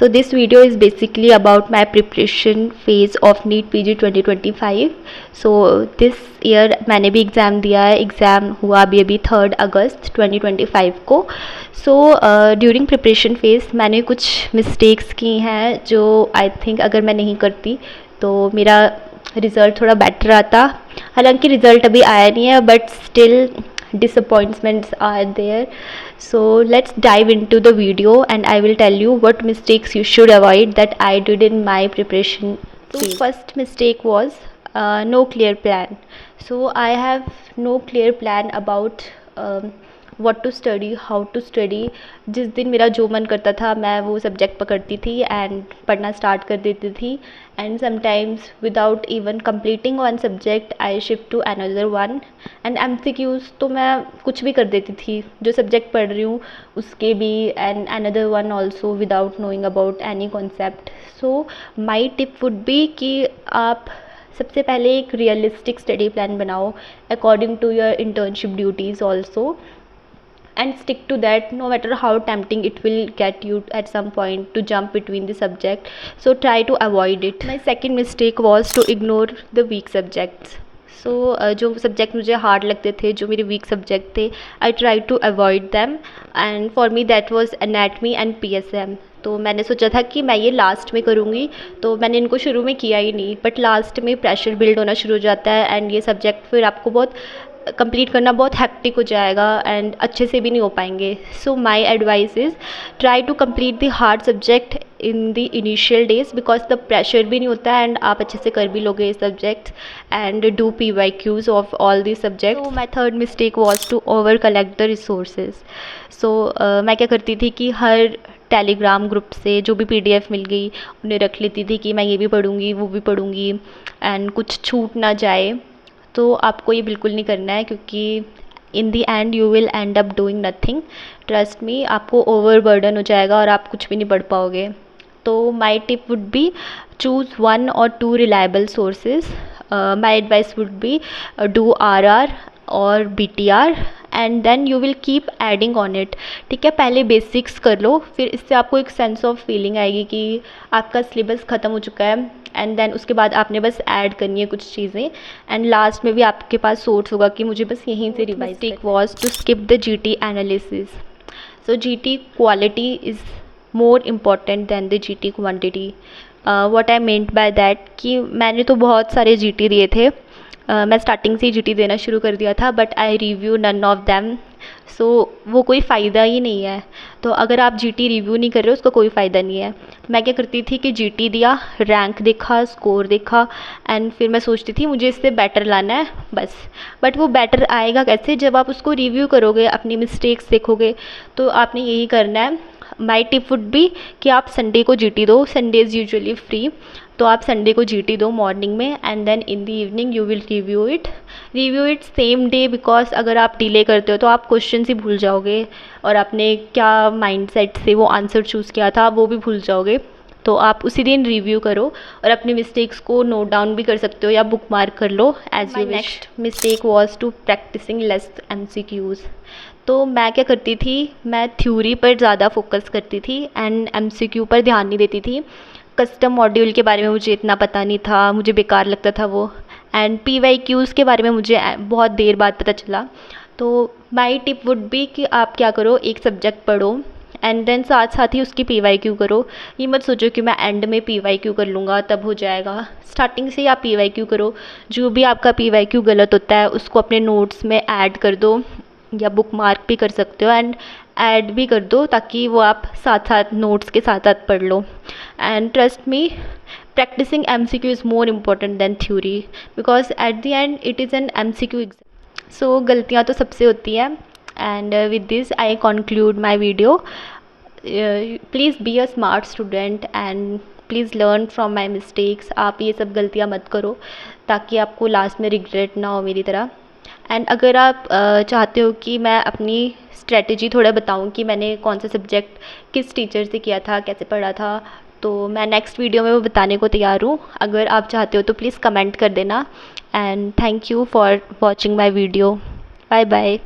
So this video is basically about my preparation phase of NEET PG 2025. So this year मैंने भी exam दिया है. Exam हुआ अभी 3 अगस्त 2025 को. सो ड्यूरिंग प्रिपरेशन फेज़ मैंने कुछ मिस्टेक्स की हैं जो आई थिंक अगर मैं नहीं करती तो मेरा रिज़ल्ट थोड़ा बेटर आता. हालांकि रिज़ल्ट अभी आया नहीं है, but still disappointments are there. So let's dive into the video and I will tell you what mistakes you should avoid that I did in my preparation phase. So first mistake was no clear plan. So I have no clear plan about what to study, how to study. जिस दिन मेरा जो मन करता था मैं वो subject पकड़ती थी एंड पढ़ना स्टार्ट कर देती थी. And sometimes without even completing one subject I shift to another one. And MCQs तो मैं कुछ भी कर देती थी, जो सब्जेक्ट पढ़ रही हूँ उसके भी, and another one also without knowing about any concept. So my tip would be कि आप सबसे पहले एक रियलिस्टिक स्टडी प्लान बनाओ according to your internship duties also, and stick to that no matter how tempting it will get you at some point to jump between the subject. So try to avoid it. My second mistake was to ignore the weak subjects. So जो subject मुझे hard लगते थे, जो मेरे weak subject थे, I try to avoid them. And for me that was anatomy and PSM. तो मैंने सोचा था कि मैं ये लास्ट में करूँगी, तो मैंने इनको शुरू में किया ही नहीं. बट लास्ट में प्रेशर बिल्ड होना शुरू हो जाता है एंड ये सब्जेक्ट फिर आपको बहुत कंप्लीट करना बहुत हैक्टिक हो जाएगा एंड अच्छे से भी नहीं हो पाएंगे. So my advice is try to complete the hard subject in the initial days because the pressure भी नहीं होता है एंड आप अच्छे से कर भी लोगे ये subject. And do PYQs of all the subject. So my third mistake was to over collect the resources. सो मैं क्या करती थी कि हर टेलीग्राम ग्रुप से जो भी PDF मिल गई उन्हें रख लेती थी कि मैं ये भी पढ़ूँगी वो भी पढ़ूँगी एंड कुछ छूट ना जाए. तो आपको ये बिल्कुल नहीं करना है क्योंकि in the end you will end up doing nothing. Trust me, आपको ओवर बर्डन हो जाएगा और आप कुछ भी नहीं पढ़ पाओगे. तो my tip would be choose 1 or 2 reliable sources. My advice would be do RR और BTR and then you will keep adding on it. ठीक है, पहले बेसिक्स कर लो, फिर इससे आपको एक सेंस ऑफ फीलिंग आएगी कि आपका सिलेबस ख़त्म हो चुका है एंड देन उसके बाद आपने बस ऐड करनी है कुछ चीज़ें एंड लास्ट में भी आपके पास सोर्स होगा कि मुझे बस यहीं से revise. Mistake was to skip the GT analysis. So GT quality is more important than the GT quantity. What I meant by that कि मैंने तो बहुत सारे GT दिए थे. मैं स्टार्टिंग से ही GT देना शुरू कर दिया था but I review none of them. So वो कोई फ़ायदा ही नहीं है. तो अगर आप GT रिव्यू नहीं कर रहे हो उसका कोई फ़ायदा नहीं है. मैं क्या करती थी कि GT दिया, रैंक देखा, स्कोर देखा एंड फिर मैं सोचती थी मुझे इससे बेटर लाना है बस. बट वो बेटर आएगा कैसे? जब आप उसको रिव्यू करोगे, अपनी मिस्टेक्स देखोगे. तो आपने यही करना है. माई टिप वुड बी कि आप संडे को GT दो. संडे इज़ यूजुअली फ्री, तो आप संडे को GT दो मॉर्निंग में and then in the evening you will review it same day. Because अगर आप डिले करते हो तो आप क्वेश्चन ही भूल जाओगे और आपने क्या माइंडसेट से वो आंसर चूज़ किया था वो भी भूल जाओगे. तो आप उसी दिन रिव्यू करो और अपनी मिस्टेक्स को नोट डाउन भी कर सकते हो या बुक मार्क कर लो as you wish. Next mistake was to practicing less MCQs. तो मैं क्या करती थी, मैं थ्योरी पर ज़्यादा फोकस करती थी एंड MCQ पर ध्यान नहीं देती थी. कस्टम मॉड्यूल के बारे में मुझे इतना पता नहीं था, मुझे बेकार लगता था वो. एंड PYQs के बारे में मुझे बहुत देर बाद पता चला. तो माई टिप वुड बी कि आप क्या करो, एक सब्जेक्ट पढ़ो एंड देन साथ साथ ही उसकी PYQ करो. ये मत सोचो कि मैं एंड में PYQ कर लूँगा तब हो जाएगा. स्टार्टिंग से ही आप PYQ करो. जो भी आपका PYQ गलत होता है उसको अपने नोट्स में ऐड कर दो या बुक मार्क भी कर सकते हो एंड ऐड भी कर दो ताकि वो आप साथ साथ नोट्स के साथ साथ पढ़ लो. And trust me, practicing MCQ is more important than theory because at the end it is an MCQ exam. So गलतियाँ तो सबसे होती हैं and with this I conclude my video. Please be a smart student and please learn from my mistakes. आप ये सब गलतियाँ मत करो ताकि आपको लास्ट में रिग्रेट ना हो मेरी तरह. एंड अगर आप चाहते हो कि मैं अपनी स्ट्रेटजी थोड़ा बताऊं कि मैंने कौन सा सब्जेक्ट किस टीचर से किया था, कैसे पढ़ा था, तो मैं नेक्स्ट वीडियो में वो बताने को तैयार हूँ. अगर आप चाहते हो तो प्लीज़ कमेंट कर देना. And thank you for watching my video. Bye bye.